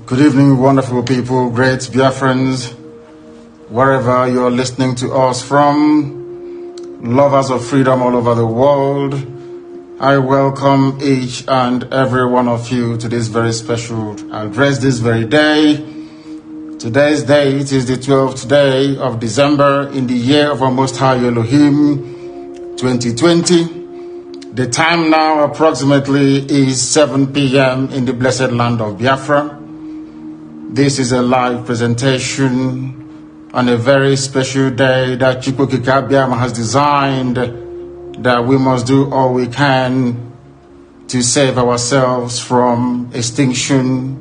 Good evening, wonderful people, great Biafrans, wherever you're listening to us from, lovers of freedom all over the world. I welcome each and every one of you to this very special address this very day. Today's date is the 12th day of December in the year of our Most High Elohim, 2020. The time now approximately is 7 p.m. in the blessed land of Biafra. This is a live presentation on a very special day that Chukwukika has designed, that we must do all we can to save ourselves from extinction,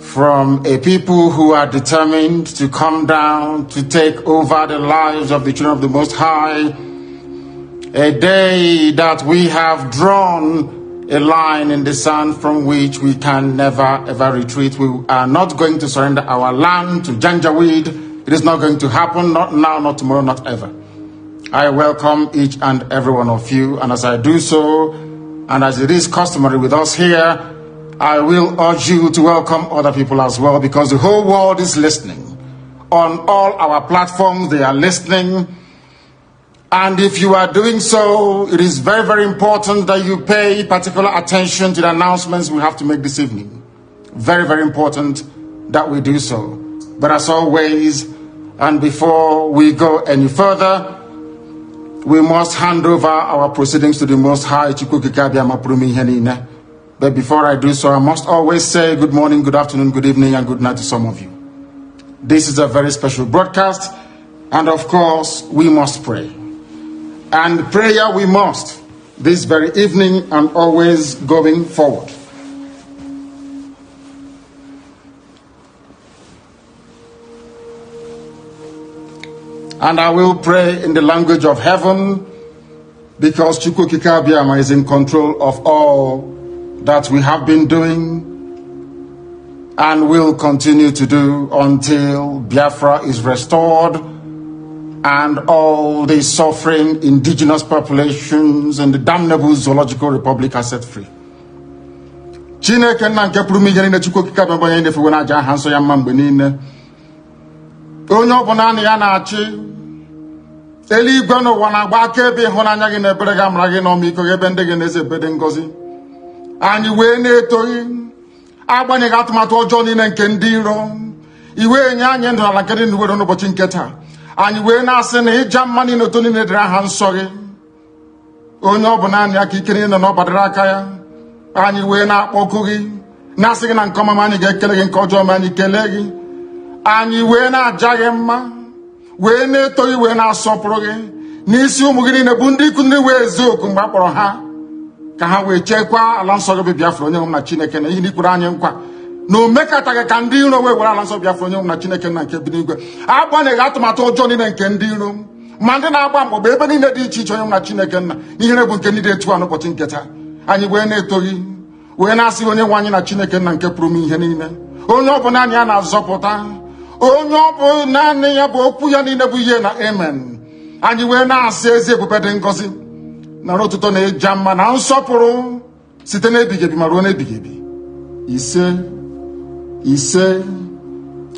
from a people who are determined to come down, to take over the lives of the children of the Most High. A day that we have drawn a line in the sand from which we can never ever retreat. We are not going to surrender our land to Janjaweed. It is not going to happen, not now, not tomorrow, not ever. I welcome each and every one of you, and as I do so, and as it is customary with us here, I will urge you to welcome other people as well, because the whole world is listening. On all our platforms, they are listening. And if you are doing so, it is very, very important that you pay particular attention to the announcements we have to make this evening. Very, very important that we do so. But as always, and before we go any further, we must hand over our proceedings to the Most High. But before I do so, I must always say good morning, good afternoon, good evening, and good night to some of you. This is a very special broadcast, and of course, we must pray. And prayer we must, this very evening and always going forward. And I will pray in the language of heaven, because Chukwukika Biama is in control of all that we have been doing and will continue to do until Biafra is restored and all the suffering indigenous populations in the damnable zoological republic are set free. Chineke na nke pụrụ ime na Chukwukika Biama onye na-efe na aja ha nsọ ya mma mgbe niile. Onye ọbụla na ya na-achị eluigwe n'ụwa na-agba akaebe ịhụnanya gị na ebere gị amara gị na ọmịiko gị ebe ndị gị na-eze ebede ngọzi. Anyị wee na-etoghị agbanyeghị atụmatụ ọjọọ niile nke ndị iro, iwe nye anyị ndụ n'ala nke dị n'uwere n'ụbọchị nke taa. Anyị wee na-asị na ịja mma niile otu niile dịrị aha nsọ gị, onye ọ bụ naanị aka ike niile na ọ gbadara aka ya. Anyị wee na-akpọku gị na-asị gị na nke ọma anyị ga-ekele gị, nke ọjọọ ma anyị kelee gị. Anyị wee na-aja gị mma, wee na-eto gị, wee na-asọpụrụ gị n'isi ụmụ gị niile bụ ndị ikwu ndị wee ezu oku mgbe a kpọrọ ha ka ha wee chekwaa ala nsọ gị bụ Biafra, onye nwe m na Chineke na ihe n'ikwuru anyị nkwa na o mekataghị ka ndị iro wee were ala nsọ Biafra, onye nwe m na Chineke na nke bi n'igwe. Agbanyeghị atụmatụ ọjọọ niile nke ndị iro, ma ndị na-agba mgbọgba ebe niile dị iche iche, onye nwe m na Chineke na ihere bụ nke niile etu a n'ụbọchị nke taa. Anyị wee na-eto gị, wee na-asị onye nwe anyị na Chineke na nke pụrụ m ihe niile, onye ọ bụ naanị ya na-azọpụta, onye ọ bụ naanị ya bụ okwu ya niile bụ ihe na amen. Anyị wee na-asị ezi ebube dị ngọzi na ọtụtụ na ịja mma na nsọpụrụ site n'ebighị ebi ma ruo n'ebighị ebi. Ise ise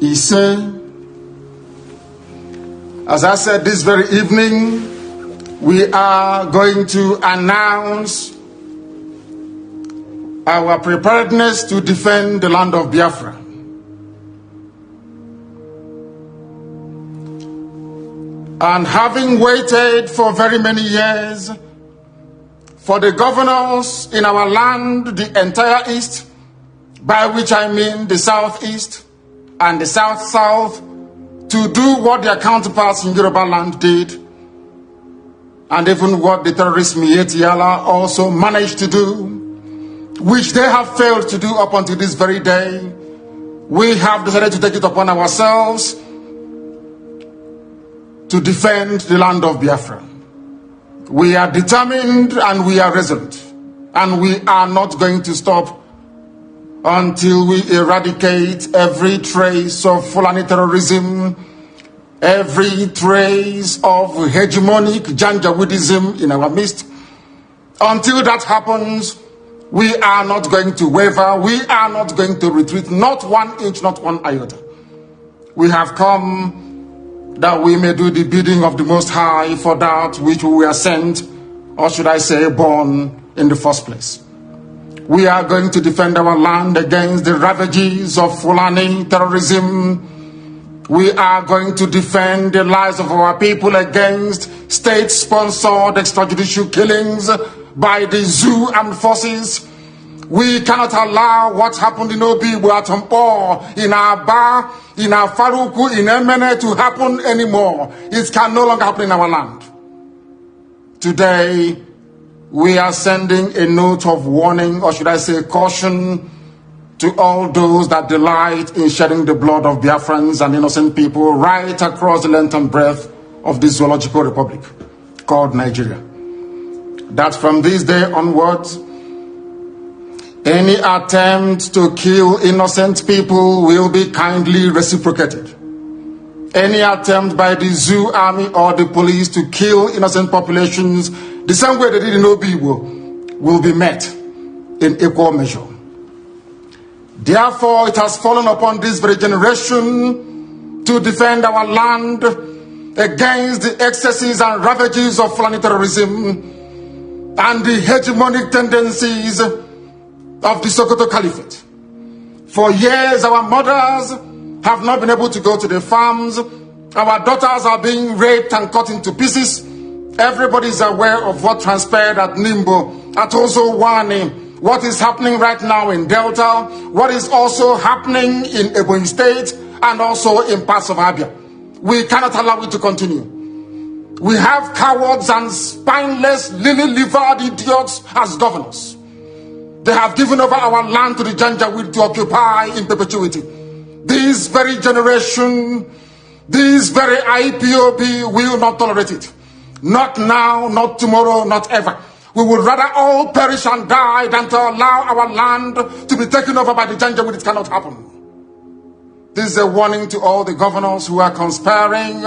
ise. As I said, this very evening we are going to announce our preparedness to defend the land of Biafra. And having waited for very many years for the governors in our land, the entire East, by which I mean the Southeast and the South-South, to do what their counterparts in Yoruba land did, and even what the terrorist Mietiala also managed to do, which they have failed to do up until this very day, we have decided to take it upon ourselves to defend the land of Biafra. We are determined and we are resolute, and we are not going to stop until we eradicate every trace of Fulani terrorism, every trace of hegemonic Janjaweedism in our midst. Until that happens, We are not going to waver. We are not going to retreat. Not 1 inch, not 1 iota. We have come that we may do the bidding of the Most High for that which we were sent, or should I say born in the first place. We are going to defend our land against the ravages of Fulani terrorism. We are going to defend the lives of our people against state-sponsored extrajudicial killings by the zoo armed forces. We cannot allow what happened in Obi, Buatompo, in Aba, in Faruku, in Emene to happen anymore. It can no longer happen in our land. Today, we are sending a note of warning, or should I say caution, to all those that delight in shedding the blood of Biafrans and innocent people right across the length and breadth of this zoological republic called Nigeria. That from this day onwards, any attempt to kill innocent people will be kindly reciprocated. Any attempt by the zoo army or the police to kill innocent populations the same way they did in Obi will be met in equal measure. Therefore, it has fallen upon this very generation to defend our land against the excesses and ravages of Fulani terrorism and the hegemonic tendencies of the Sokoto Caliphate. For years, our mothers have not been able to go to the farms. Our daughters are being raped and cut into pieces. Everybody is aware of what transpired at Nimbo, at Ozowani, what is happening right now in Delta, what is also happening in Ebonyi State, and also in parts of Abia. We cannot allow it to continue. We have cowards and spineless, lily-livered idiots as governors. They have given over our land to the Janjaweed to occupy in perpetuity. This very generation, this very IPOB will not tolerate it. Not now, not tomorrow, not ever. We would rather all perish and die than to allow our land to be taken over by the Janjaweed. It cannot happen. This is a warning to all the governors who are conspiring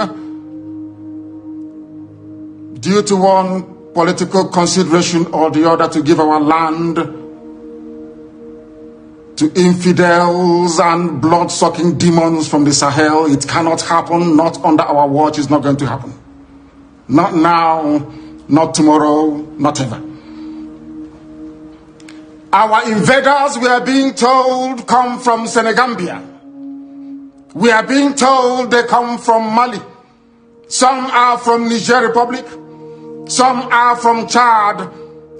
due to one political consideration or the other to give our land to infidels and blood-sucking demons from the Sahel. It cannot happen. Not under our watch. It's not going to happen. Not now, not tomorrow, not ever. Our invaders, we are being told, come from Senegambia. We are being told they come from Mali. Some are from Niger Republic. Some are from Chad,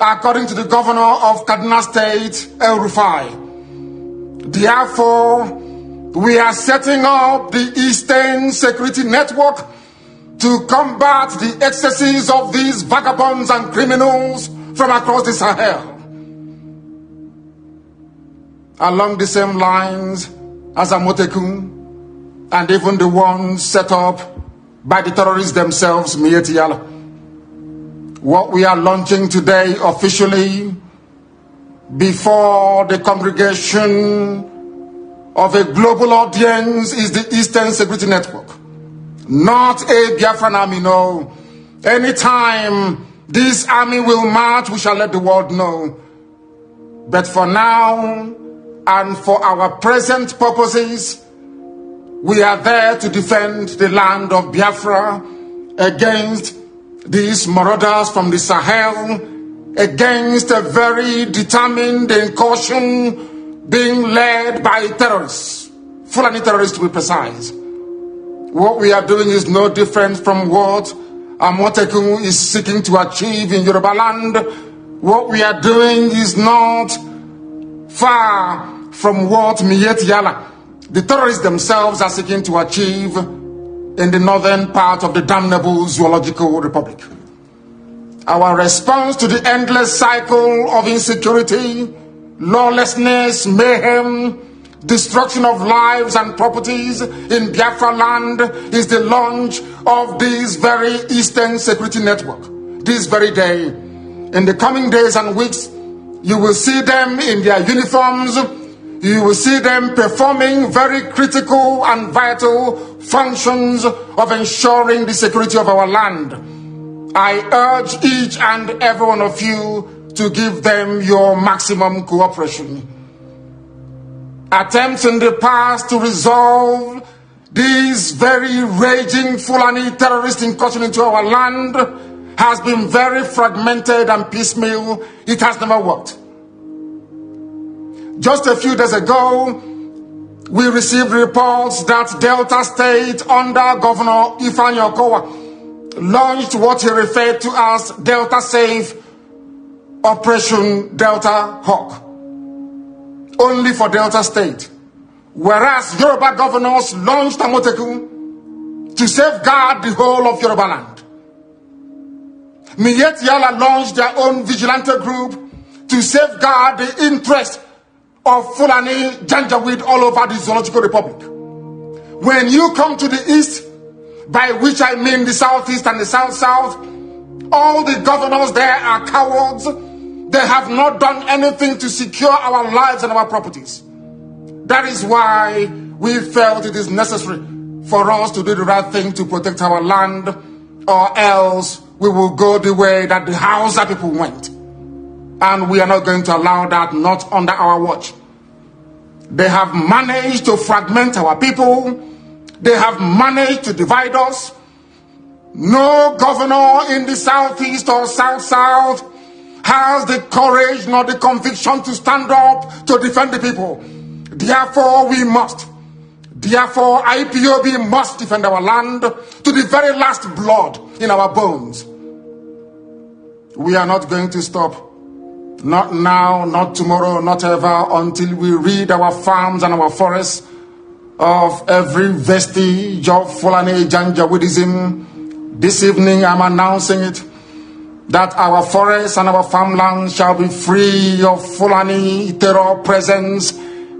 according to the governor of Kaduna State, El Rufai. Therefore, we are setting up the Eastern Security Network to combat the excesses of these vagabonds and criminals from across the Sahel. Along the same lines as Amotekun, and even the ones set up by the terrorists themselves, Mieti Yala. What we are launching today officially before the congregation of a global audience is the Eastern Security Network. Not a Biafran army, no. Anytime this army will march, we shall let the world know. But for now, and for our present purposes, we are there to defend the land of Biafra against these marauders from the Sahel, against a very determined incursion being led by terrorists, Fulani terrorists to be precise. What we are doing is no different from what Amotekun is seeking to achieve in Yoruba land. What we are doing is not far from what Mieti Yala, the terrorists themselves, are seeking to achieve in the northern part of the damnable zoological republic. Our response to the endless cycle of insecurity, lawlessness, mayhem, destruction of lives and properties in Biafra land is the launch of this very Eastern Security Network. This very day, in the coming days and weeks, you will see them in their uniforms. You will see them performing very critical and vital functions of ensuring the security of our land. I urge each and every one of you to give them your maximum cooperation. Attempts in the past to resolve this very raging Fulani terrorist incursion into our land has been very fragmented and piecemeal. It has never worked. Just a few days ago, we received reports that Delta State under Governor Ifeanyi Okowa launched what he referred to as Delta Safe Operation Delta Hawk, only for Delta State. Whereas Yoruba governors launched Amoteku to safeguard the whole of Yoruba land. Miyetti Allah launched their own vigilante group to safeguard the interest of Fulani Janjaweed all over the Zoological Republic. When you come to the east, by which I mean the southeast and the south-south, all the governors there are cowards. They have not done anything to secure our lives and our properties. That is why we felt it is necessary for us to do the right thing to protect our land, or else we will go the way that the Hausa people went. And we are not going to allow that, not under our watch. They have managed to fragment our people. They have managed to divide us. No governor in the southeast or south-south has the courage nor the conviction to stand up to defend the people. Therefore, we must. Therefore, IPOB must defend our land to the very last blood in our bones. We are not going to stop. Not now, not tomorrow, not ever, until we rid our farms and our forests of every vestige of Fulani Janjaweedism. This evening, I'm announcing it, that our forests and our farmlands shall be free of Fulani terror presence.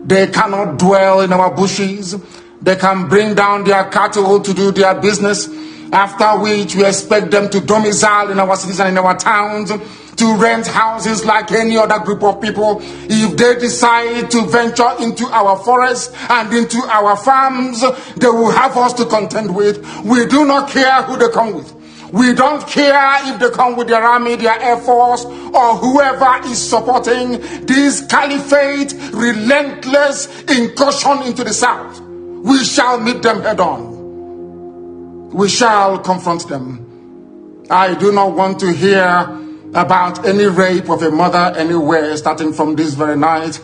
They cannot dwell in our bushes. They can bring down their cattle to do their business, after which we expect them to domicile in our cities and in our towns, to rent houses like any other group of people. If they decide to venture into our forests and into our farms, they will have us to contend with. We do not care who they come with. We don't care if they come with their army, their air force, or whoever is supporting this caliphate relentless incursion into the south. We shall meet them head on. We shall confront them. I do not want to hear about any rape of a mother anywhere starting from this very night.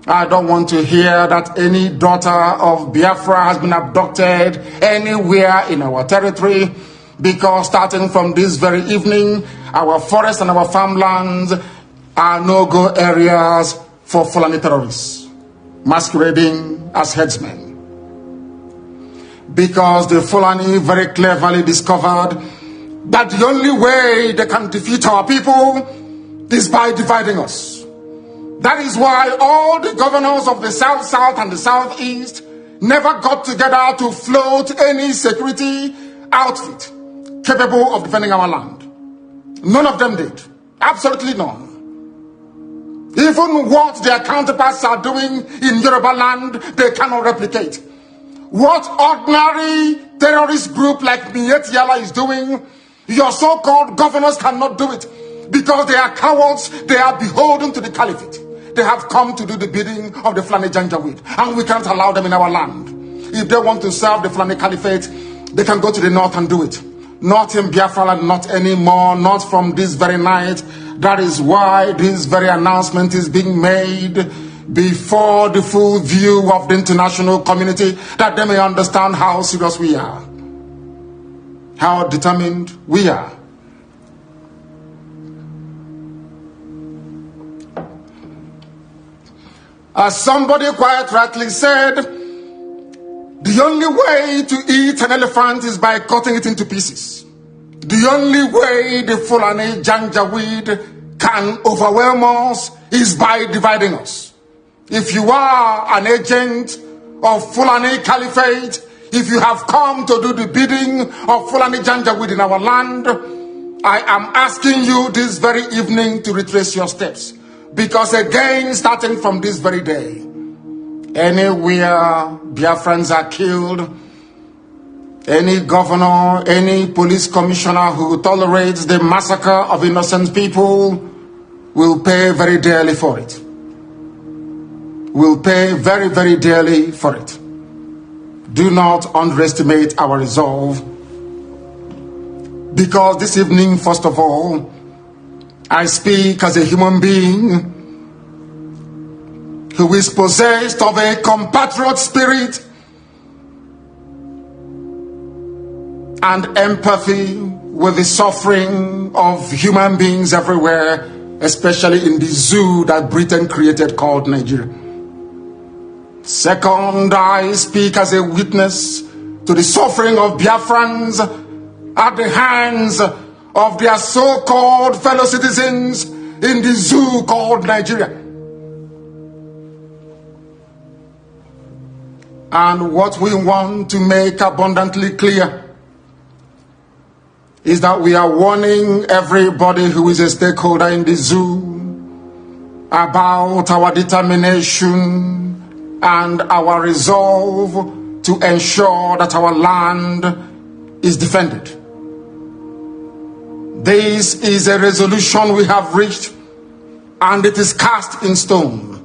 I don't want to hear that any daughter of Biafra has been abducted anywhere in our territory, because starting from this very evening, our forests and our farmlands are no-go areas for Fulani terrorists masquerading as herdsmen. Because the Fulani very cleverly discovered that the only way they can defeat our people is by dividing us. That is why all the governors of the south-south and the southeast never got together to float any security outfit capable of defending our land. None of them did. Absolutely none. Even what their counterparts are doing in Yoruba land, they cannot replicate. What ordinary terrorist group like Miyetti Allah is doing, your so-called governors cannot do it, because they are cowards. They are beholden to the caliphate. They have come to do the bidding of the Fulani Janjaweed, and we can't allow them in our land. If they want to serve the Fulani caliphate, they can go to the north and do it. Not in Biafra land, not anymore, not from this very night. That is why this very announcement is being made before the full view of the international community, that they may understand how serious we are, how determined we are. As somebody quite rightly said, the only way to eat an elephant is by cutting it into pieces. The only way the Fulani Janjaweed can overwhelm us is by dividing us. If you are an agent of Fulani Caliphate, if you have come to do the bidding of Fulani Janjaweed in our land, I am asking you this very evening to retrace your steps. Because again, starting from this very day, anywhere Biafrans are killed, any governor, any police commissioner who tolerates the massacre of innocent people will pay very dearly for it. Will pay very, very dearly for it. Do not underestimate our resolve, because this evening, first of all, I speak as a human being who is possessed of a compatriot spirit and empathy with the suffering of human beings everywhere, especially in the zoo that Britain created called Nigeria. Second, I speak as a witness to the suffering of Biafrans at the hands of their so-called fellow citizens in the zoo called Nigeria. And what we want to make abundantly clear is that we are warning everybody who is a stakeholder in the zoo about our determination and our resolve to ensure that our land is defended. This is a resolution we have reached, and it is cast in stone.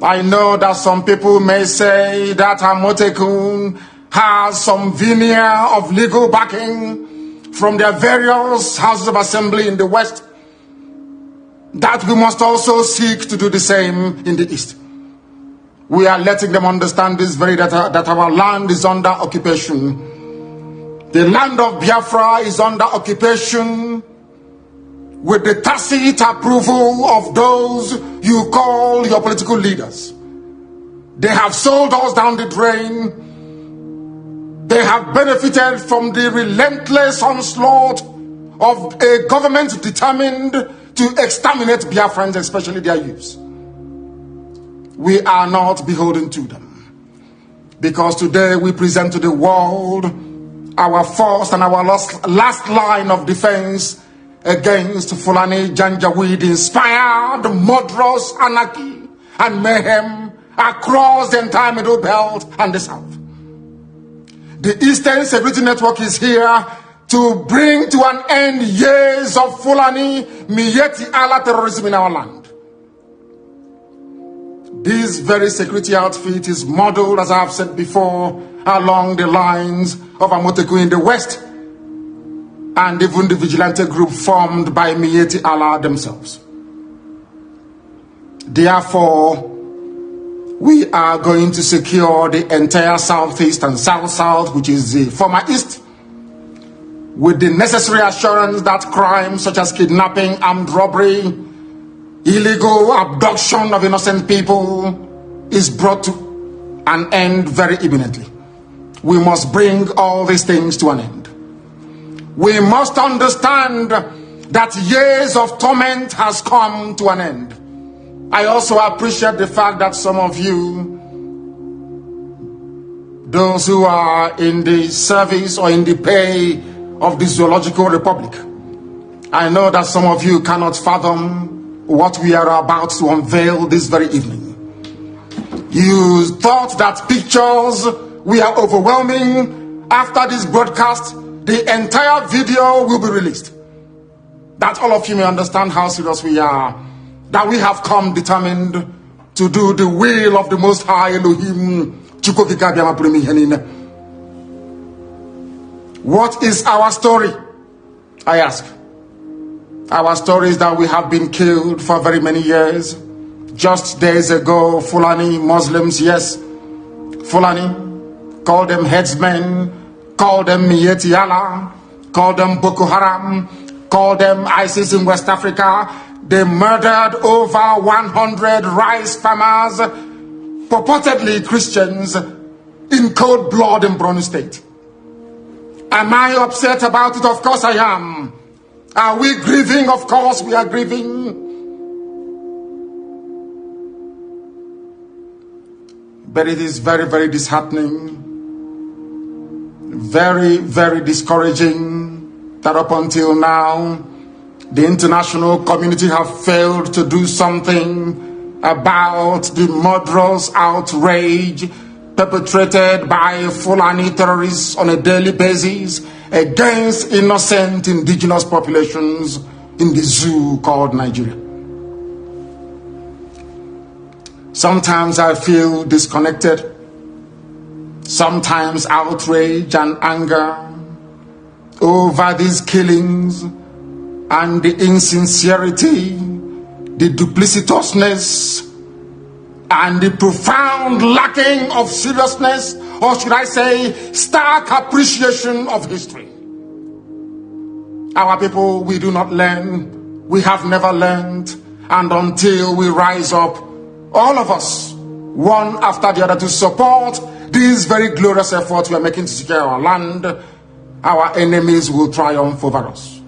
I know that some people may say that Amotekun has some veneer of legal backing from their various houses of assembly in the West, that we must also seek to do the same in the East. We are letting them understand this very that our land is under occupation. The land of Biafra is under occupation with the tacit approval of those you call your political leaders. They have sold us down the drain. They have benefited from the relentless onslaught of a government determined to exterminate Biafrans, especially their youths. We are not beholden to them, because today we present to the world our first and our last line of defense against Fulani Janjaweed inspired murderous anarchy and mayhem across the entire Middle Belt and the South. The Eastern Security Network is here to bring to an end years of Fulani Miyetti Allah terrorism in our land. This very security outfit is modeled, as I have said before, along the lines of Amoteku in the West, and even the vigilante group formed by Miyetti Allah themselves. Therefore, we are going to secure the entire Southeast and South-South, which is the former East, with the necessary assurance that crimes such as kidnapping, armed robbery, illegal abduction of innocent people is brought to an end very imminently. We must bring all these things to an end. We must understand that years of torment has come to an end. I also appreciate the fact that some of you, those who are in the service or in the pay of the Zoological Republic, I know that some of you cannot fathom what we are about to unveil this very evening. You thought that pictures were overwhelming. After this broadcast, the entire video will be released. That all of you may understand how serious we are, that we have come determined to do the will of the Most High Elohim. What is our story? I ask. Our story is that we have been killed for very many years. Just days ago, Fulani Muslims, yes, Fulani, call them herdsmen, call them Miyetti Allah, call them Boko Haram, call them ISIS in West Africa. They murdered over 100 rice farmers, purportedly Christians, in cold blood in Borno State. Am I upset about it? Of course I am. Are we grieving? Of course we are grieving. But it is very, very disheartening, very, very discouraging that up until now, the international community have failed to do something about the murderous outrage perpetrated by Fulani terrorists on a daily basis against innocent indigenous populations in the zoo called Nigeria. Sometimes I feel disconnected. Sometimes outrage and anger over these killings and the insincerity, the duplicitousness, and the profound lacking of seriousness, or should I say, stark appreciation of history. Our people, we do not learn. We have never learned. And until we rise up, all of us, one after the other, to support these very glorious efforts we are making to secure our land, our enemies will triumph over us.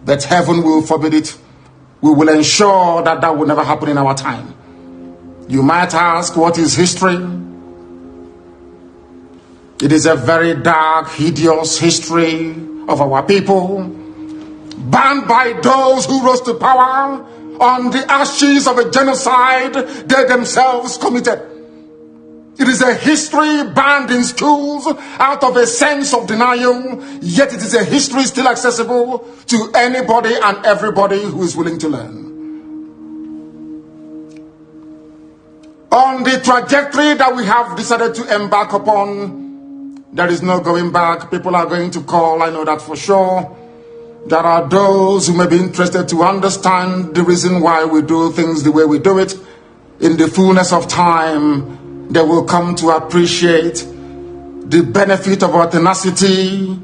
But heaven will forbid it. We will ensure that that will never happen in our time. You might ask, what is history? It is a very dark, hideous history of our people, banned by those who rose to power on the ashes of a genocide they themselves committed. It is a history banned in schools out of a sense of denial, yet it is a history still accessible to anybody and everybody who is willing to learn. On the trajectory that we have decided to embark upon, there is no going back. People are going to call, I know that for sure. There are those who may be interested to understand the reason why we do things the way we do it. In the fullness of time, they will come to appreciate the benefit of our tenacity,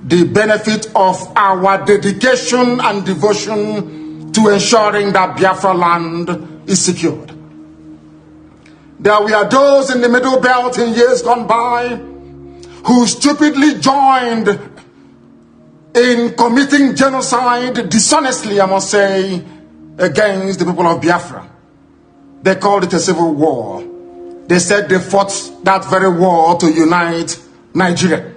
the benefit of our dedication and devotion to ensuring that Biafra land is secured. There were those in the Middle Belt in years gone by who stupidly joined in committing genocide, dishonestly, I must say, against the people of Biafra. They called it a civil war. They said they fought that very war to unite Nigeria.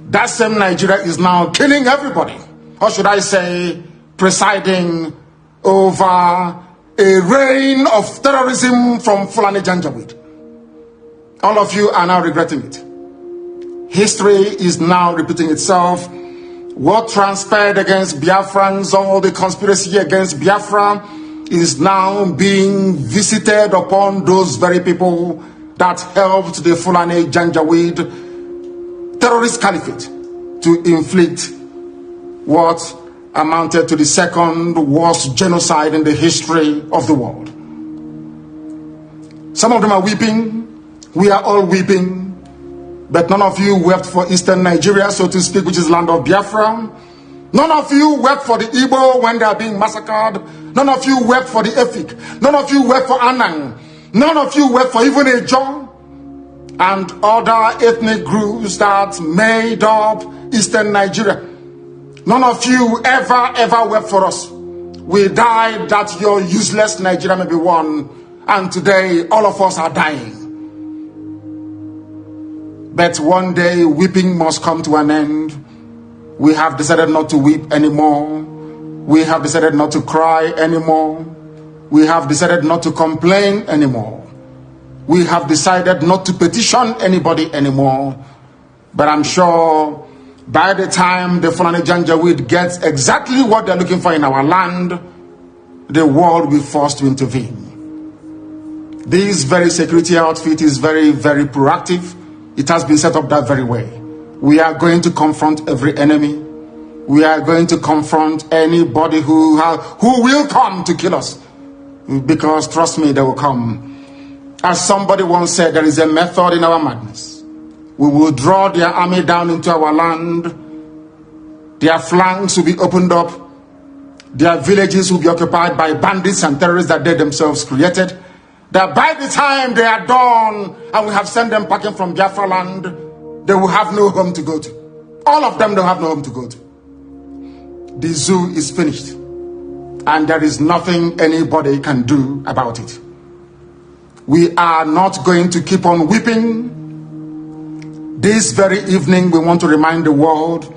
That same Nigeria is now killing everybody, or should I say, presiding over a reign of terrorism from Fulani Janjaweed. All of you are now regretting it. History is now repeating itself. What transpired against Biafrans, all the conspiracy against Biafra, is now being visited upon those very people that helped the Fulani Janjaweed terrorist caliphate to inflict what amounted to the second worst genocide in the history of the world. Some of them are weeping. We are all weeping. But none of you wept for Eastern Nigeria, so to speak, which is land of Biafra. None of you wept for the Igbo when they are being massacred. None of you wept for the Efik. None of you wept for Anang. None of you wept for even Ejo and other ethnic groups that made up Eastern Nigeria. None of you ever wept for us. We died that your useless Nigeria may be won, and today all of us are dying. But one day weeping must come to an end. We have decided not to weep anymore. We have decided not to cry anymore. We have decided not to complain anymore. We have decided not to petition anybody anymore. But I'm sure by the time the Fulani Janjaweed gets exactly what they're looking for in our land, the world will be forced to intervene. This very security outfit is very, very proactive. It has been set up that very way. We are going to confront every enemy. We are going to confront anybody who will come to kill us. Because trust me, they will come. As somebody once said, there is a method in our madness. We will draw their army down into our land. Their flanks will be opened up. Their villages will be occupied by bandits and terrorists that they themselves created. That by the time they are done and we have sent them packing from Biafra land, they will have no home to go to. All of them don't have no home to go to. The zoo is finished, and there is nothing anybody can do about it. We are not going to keep on weeping. This very evening, we want to remind the world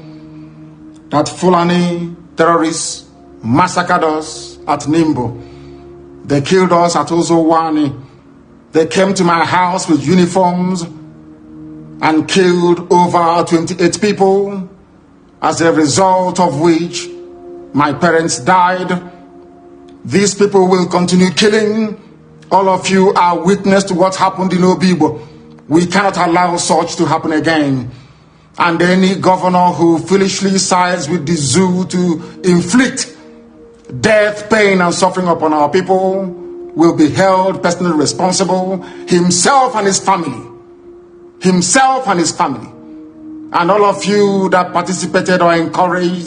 that Fulani terrorists massacred us at Nimbo. They killed us at Ozowani. They came to my house with uniforms and killed over 28 people, as a result of which my parents died. These people will continue killing All of you are witness to what happened in Obibo. We cannot allow such to happen again. And any governor who foolishly sides with the zoo to inflict death, pain, and suffering upon our people will be held personally responsible, himself and his family. Himself and his family. And all of you that participated or encouraged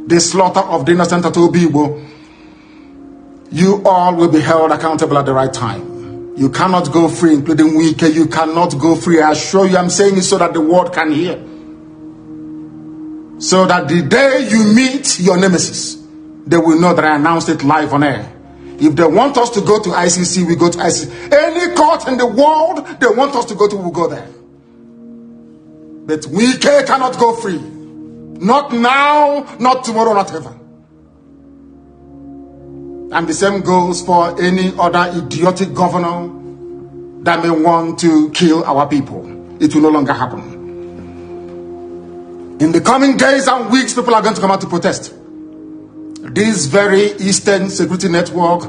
the slaughter of the innocent at Obibo, you all will be held accountable at the right time. You cannot go free, including Wike. You cannot go free. I assure you, I'm saying it so that the world can hear. So that the day you meet your nemesis, they will know that I announced it live on air. If they want us to go to ICC, we go to ICC. Any court in the world they want us to go to, we'll go there. But Wike cannot go free. Not now, not tomorrow, not ever. And the same goes for any other idiotic governor that may want to kill our people. It will no longer happen. In the coming days and weeks, people are going to come out to protest. This very Eastern Security Network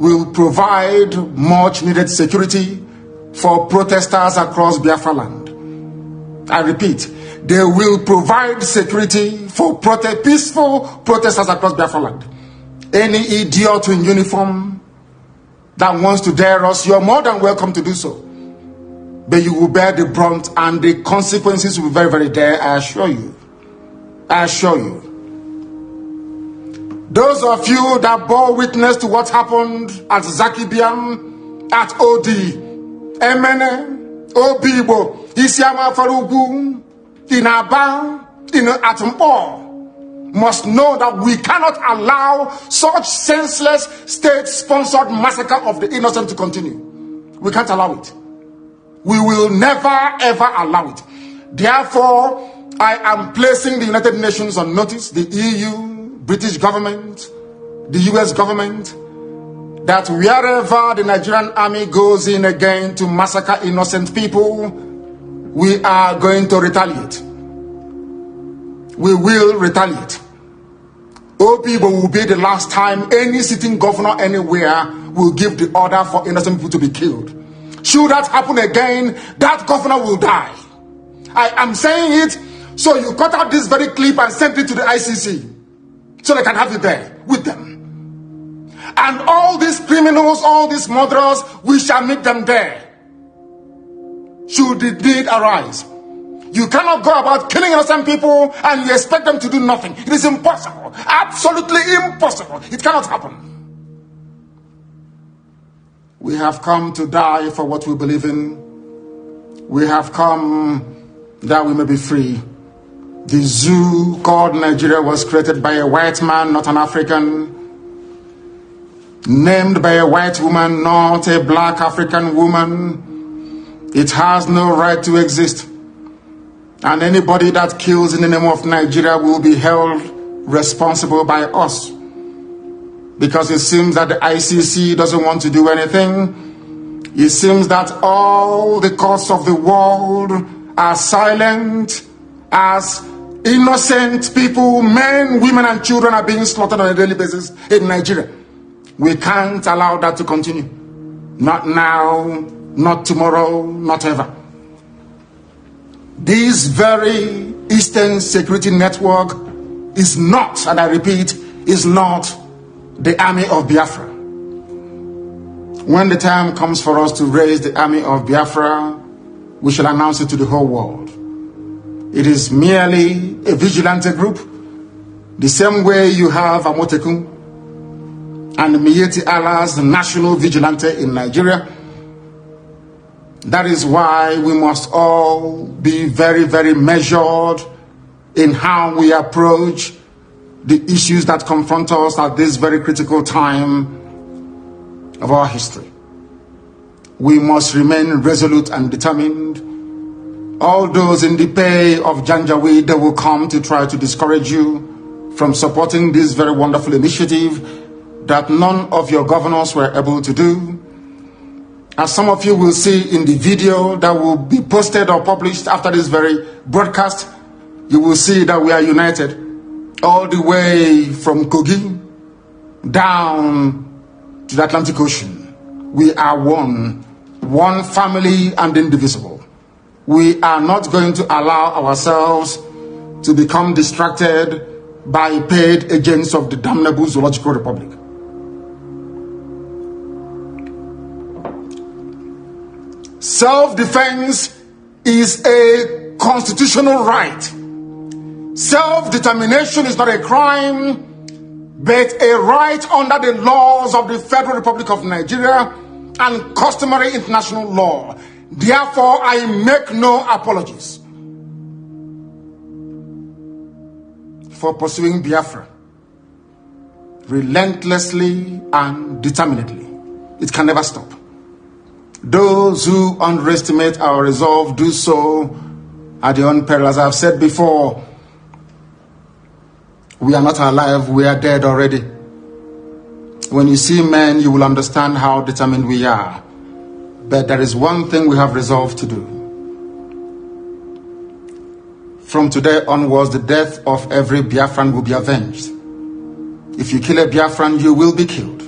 will provide much needed security for protesters across Biafra land. I repeat, they will provide security for peaceful protesters across Biafra land. Any idiot in uniform that wants to dare us, you're more than welcome to do so. But you will bear the brunt and the consequences will be very, very dire, I assure you. I assure you. Those of you that bore witness to what happened at Zakibiam, at OD, Emene, Obibo, Isiama Farugu, in Aba, in Atumpo, must know that we cannot allow such senseless state-sponsored massacre of the innocent to continue. We can't allow it. We will never ever allow it. Therefore, I am placing the United Nations on notice, the EU, British government, the US government, that wherever the Nigerian army goes in again to massacre innocent people, we are going to retaliate. We will retaliate. Obibo will be the last time any sitting governor anywhere will give the order for innocent people to be killed. Should that happen again, that governor will die. I am saying it, so you cut out this very clip and send it to the ICC, so they can have it there with them. And all these criminals, all these murderers, we shall meet them there, should the need arise. You cannot go about killing innocent people and you expect them to do nothing. It is impossible. Absolutely impossible. It cannot happen. We have come to die for what we believe in. We have come that we may be free. The zoo called Nigeria was created by a white man, not an African. Named by a white woman, not a black African woman. It has no right to exist. And anybody that kills in the name of Nigeria will be held responsible by us. Because it seems that the ICC doesn't want to do anything. It seems that all the courts of the world are silent as innocent people, men, women, and children are being slaughtered on a daily basis in Nigeria. We can't allow that to continue. Not now, not tomorrow, not ever. This very Eastern Security Network is not, and I repeat, is not the army of Biafra. When the time comes for us to raise the army of Biafra, we shall announce it to the whole world. It is merely a vigilante group, the same way you have Amotekun and Miyetti Allah's national vigilante in Nigeria. That is why we must all be very, very measured in how we approach the issues that confront us at this very critical time of our history. We must remain resolute and determined. All those in the pay of Janjaweed, they will come to try to discourage you from supporting this very wonderful initiative that none of your governors were able to do. As some of you will see in the video that will be posted or published after this very broadcast, you will see that we are united all the way from Kogi down to the Atlantic Ocean. We are one family and indivisible. We are not going to allow ourselves to become distracted by paid agents of the damnable Zoological Republic. Self-defense is a constitutional right. Self-determination is not a crime, but a right under the laws of the Federal Republic of Nigeria and customary international law. Therefore, I make no apologies for pursuing Biafra relentlessly and determinedly. It can never stop. Those who underestimate our resolve do so at their own peril. As I've said before, we are not alive, we are dead already. When you see men, you will understand how determined we are. But there is one thing we have resolved to do. From today onwards, the death of every Biafran will be avenged. If you kill a Biafran, you will be killed.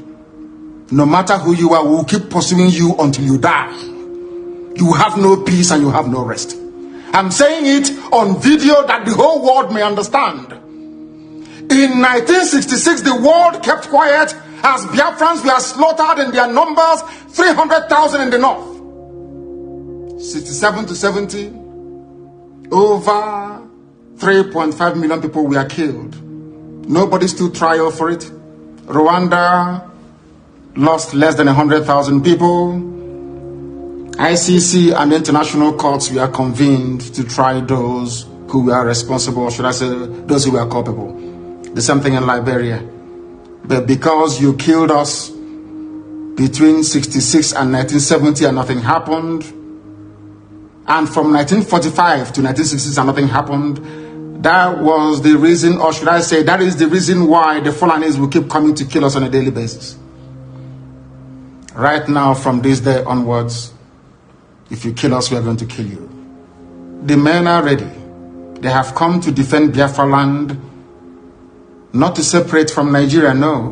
No matter who you are, we will keep pursuing you until you die. You have no peace and you have no rest. I'm saying it on video that the whole world may understand. In 1966, the world kept quiet as Biafrans were slaughtered in their numbers, 300,000 in the north. 67 to 70, over 3.5 million people were killed. Nobody stood trial for it. Rwanda lost less than 100,000 people. ICC and international courts were convened to try those who were responsible, or should I say, those who were culpable. The same thing in Liberia. But because you killed us between 66 and 1970 and nothing happened, and from 1945 to 1966 and nothing happened, that was the reason, or should I say, that is the reason why the Fulanis will keep coming to kill us on a daily basis. Right now, from this day onwards, if you kill us, we are going to kill you. The men are ready. They have come to defend Biafra land, not to separate from Nigeria, no.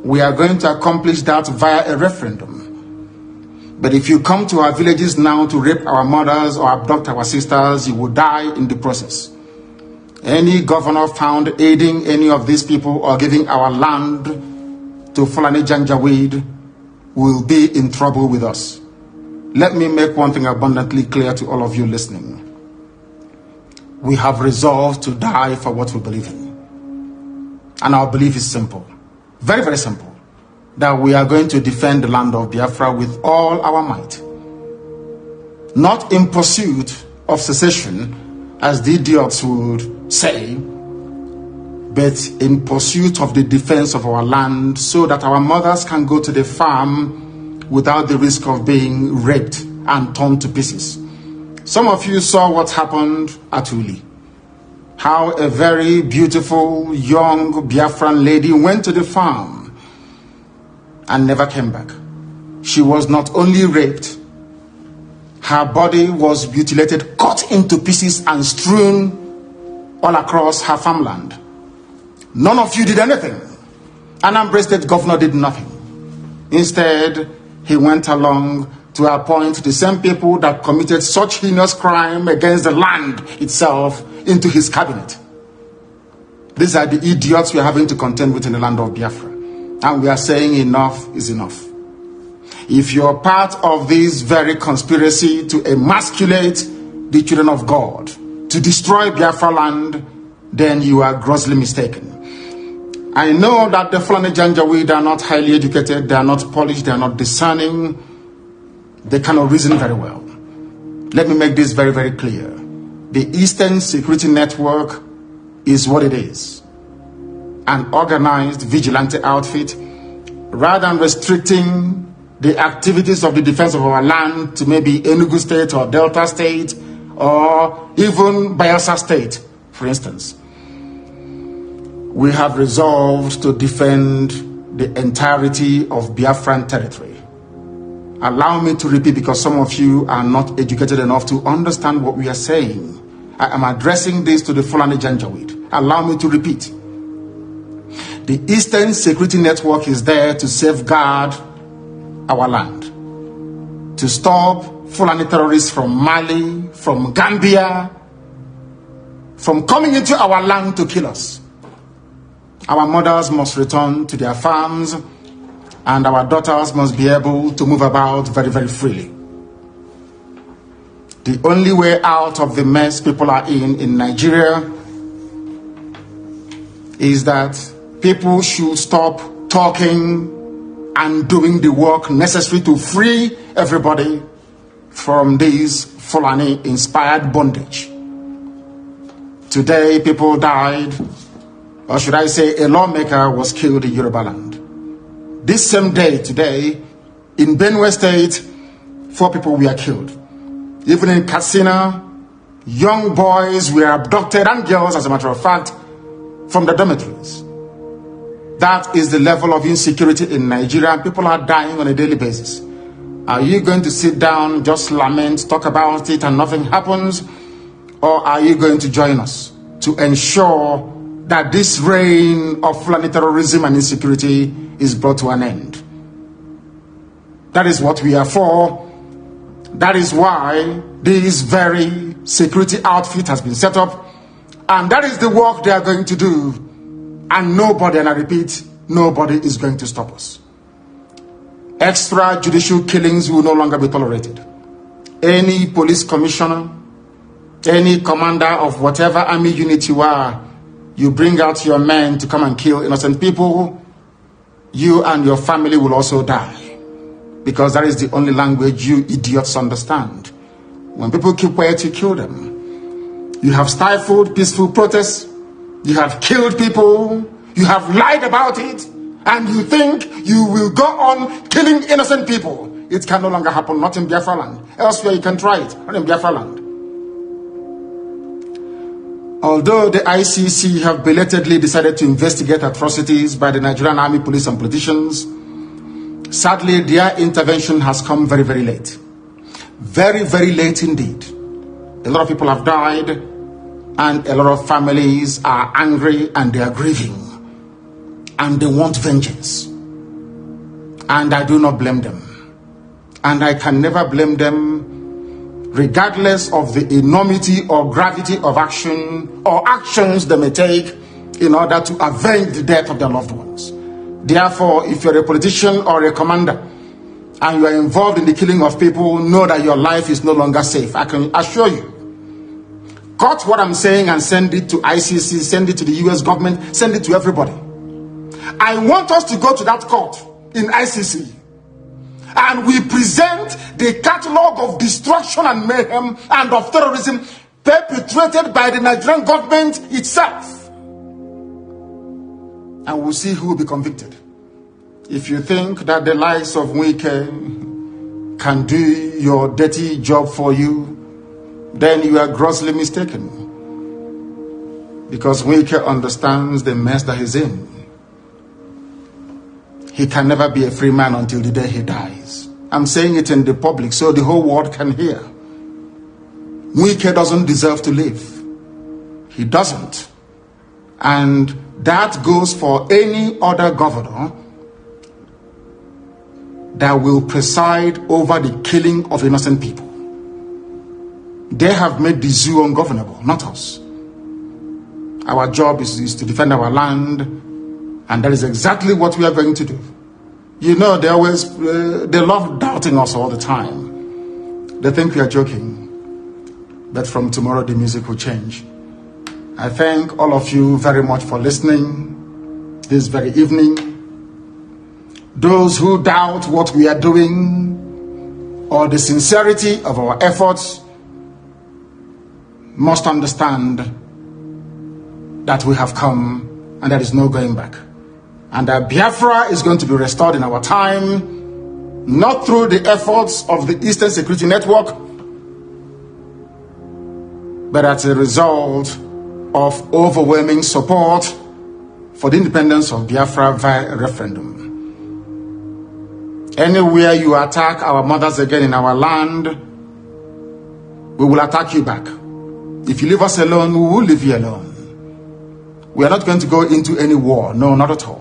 We are going to accomplish that via a referendum. But if you come to our villages now to rape our mothers or abduct our sisters, you will die in the process. Any governor found aiding any of these people or giving our land to Fulani Janjaweed will be in trouble with us. Let me make one thing abundantly clear to all of you listening. We have resolved to die for what we believe in. And our belief is simple, very, very simple, that we are going to defend the land of Biafra with all our might. Not in pursuit of secession, as the idiots would say, but in pursuit of the defense of our land so that our mothers can go to the farm without the risk of being raped and torn to pieces. Some of you saw what happened at Uli. How a very beautiful young Biafran lady went to the farm and never came back. She was not only raped, her body was mutilated, cut into pieces and strewn all across her farmland. None of you did anything. Nnamdi State Governor did nothing. Instead, he went along to appoint the same people that committed such heinous crime against the land itself into his cabinet. These are the idiots we are having to contend with in the land of Biafra. And we are saying enough is enough. If you are part of this very conspiracy to emasculate the children of God, to destroy Biafra land, then you are grossly mistaken. I know that the Fulani Janjaweed are not highly educated, they are not polished, they are not discerning, they cannot reason very well. Let me make this very, very clear. The Eastern Security Network is what it is. An organized vigilante outfit, rather than restricting the activities of the defense of our land to maybe Enugu State or Delta State or even Bayelsa State, for instance. We have resolved to defend the entirety of Biafran territory. Allow me to repeat, because some of you are not educated enough to understand what we are saying. I am addressing this to the Fulani Janjaweed. Allow me to repeat. The Eastern Security Network is there to safeguard our land, to stop Fulani terrorists from Mali, from Gambia, from coming into our land to kill us. Our mothers must return to their farms, and our daughters must be able to move about very, very freely. The only way out of the mess people are in Nigeria is that people should stop talking and doing the work necessary to free everybody from this Fulani-inspired bondage. Today, people died, or should I say a lawmaker was killed in Yoruba land. This same day, today, in Benue State, 4 people were killed. Even in Katsina, young boys were abducted, and girls, as a matter of fact, from the dormitories. That is the level of insecurity in Nigeria, and people are dying on a daily basis. Are you going to sit down, just lament, talk about it, and nothing happens? Or are you going to join us to ensure that this reign of Fulani terrorism and insecurity is brought to an end? That is what we are for. That is why this very security outfit has been set up. And that is the work they are going to do. And nobody, and I repeat, nobody is going to stop us. Extrajudicial killings will no longer be tolerated. Any police commissioner, any commander of whatever army unit you are, you bring out your men to come and kill innocent people, you and your family will also die. Because that is the only language you idiots understand. When people keep quiet, you kill them. You have stifled peaceful protests. You have killed people. You have lied about it. And you think you will go on killing innocent people. It can no longer happen, not in Biafra land. Elsewhere you can try it, not in Biafra land. Although the ICC have belatedly decided to investigate atrocities by the Nigerian army, police and politicians, sadly their intervention has come very, very late. Very, very late indeed. A lot of people have died, and a lot of families are angry and they are grieving. And they want vengeance. And I do not blame them. And I can never blame them, regardless of the enormity or gravity of action or actions they may take in order to avenge the death of their loved ones. Therefore, if you're a politician or a commander and you are involved in the killing of people, know that your life is no longer safe. I can assure you. Cut what I'm saying and send it to ICC, send it to the US government, send it to everybody. I want us to go to that court in ICC and we present the catalog of destruction and mayhem and of terrorism perpetrated by the Nigerian government itself. And we'll see who will be convicted. If you think that the likes of Wike can do your dirty job for you, then you are grossly mistaken. Because Wike understands the mess that he's in. He can never be a free man until the day he dies. I'm saying it in the public so the whole world can hear. Wike doesn't deserve to live. He doesn't. And that goes for any other governor that will preside over the killing of innocent people. They have made the zoo ungovernable, not us. Our job is to defend our land. And that is exactly what we are going to do. You know, they love doubting us all the time. They think we are joking. But from tomorrow, the music will change. I thank all of you very much for listening this very evening. Those who doubt what we are doing or the sincerity of our efforts must understand that we have come and there is no going back. And that Biafra is going to be restored in our time, not through the efforts of the Eastern Security Network, but as a result of overwhelming support for the independence of Biafra via referendum. Anywhere you attack our mothers again in our land, we will attack you back. If you leave us alone, we will leave you alone. We are not going to go into any war, no, not at all.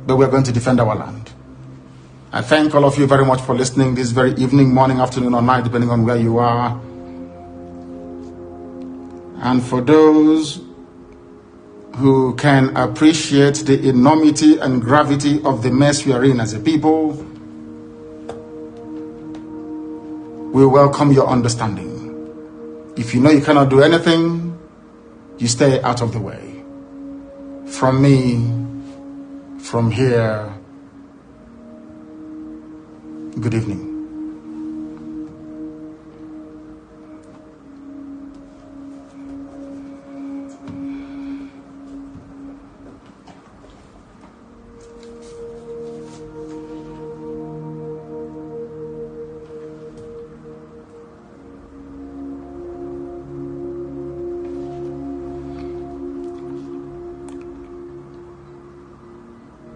But we are going to defend our land. I thank all of you very much for listening this very evening, morning, afternoon, or night, depending on where you are. And for those who can appreciate the enormity and gravity of the mess we are in as a people, we welcome your understanding. If you know you cannot do anything, you stay out of the way. From me, from here, good evening.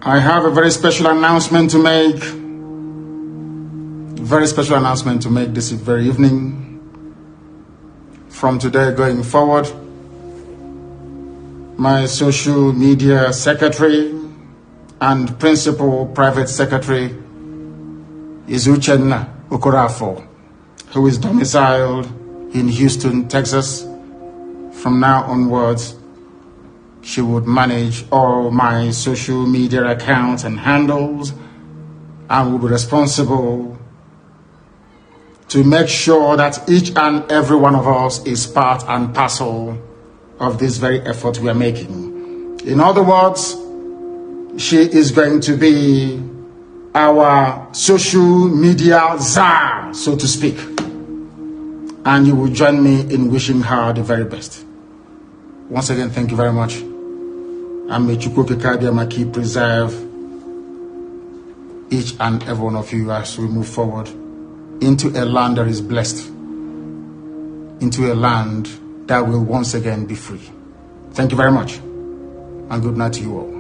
I have a very special announcement to make. Very special announcement to make this very evening. From today going forward, my social media secretary and principal private secretary is Uchenna Okorafo, who is domiciled in Houston, Texas. From now onwards, she would manage all my social media accounts and handles and will be responsible to make sure that each and every one of us is part and parcel of this very effort we are making. In other words, she is going to be our social media czar, so to speak. And you will join me in wishing her the very best. Once again, thank you very much. And may Chukwukekabiyama preserve each and every one of you as we move forward into a land that is blessed, into a land that will once again be free. Thank you very much, and good night to you all.